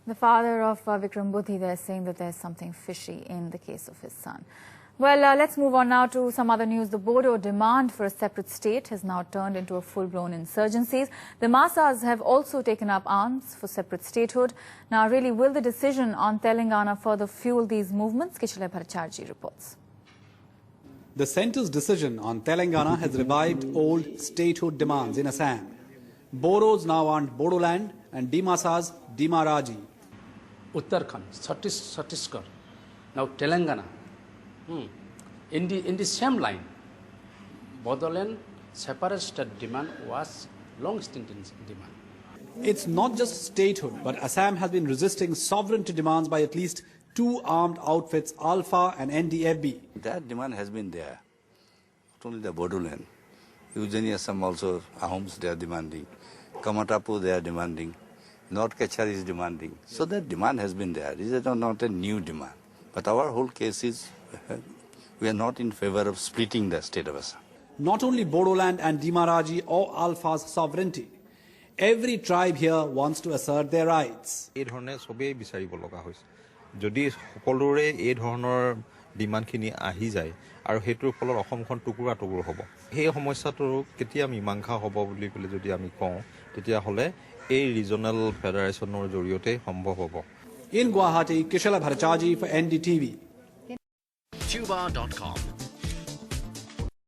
The father of Vikram Buddhi there saying that there's something fishy in the case of his son. Well, let's move on now to some other news. The Bodo demand for a separate state has now turned into a full-blown insurgency. The Masas have also taken up arms for separate statehood. Now, really, will the decision on Telangana further fuel these movements? Kishalay Bhattacharjee reports. The centre's decision on Telangana has revived old statehood demands in Assam. Bodos now want Bodoland and Dimasas Dimaraji. Uttarakhand, Chhattisgarh, now Telangana. In the same line, Bodoland separate state demand was long-standing demand. It's not just statehood, but Assam has been resisting sovereignty demands by at least two armed outfits, Alpha and NDFB. That demand has been there. Not only the Bodoland. Ujjaini Assam also, Ahoms they are demanding. Kamatapu they are demanding. North Kachar is demanding. So that demand has been there. This is not a new demand. But our whole case is, we are not in favor of splitting the state of Assam. Not only Bodoland and Dimaraji or Alpha's sovereignty. Every tribe here wants to assert their rights. যদি সকলোৰে এই ধৰণৰ ডিমাণ্ডখিনি আহি যায় আৰু হেতুৰ ফলত অসমখন টুকুৰা টুকুৰ হ'ব সেই সমস্যাটো কেতিয়া মীমাংসা হ'ব বুলি ক'লে যদি আমি কওঁ তেতিয়া হলে এই ৰিজনাল ফেডাৰেচনৰ জৰিয়তে সম্ভৱ হ'ব In Guwahati, Kishalay Bhattacharjee for NDTV. Tuba.com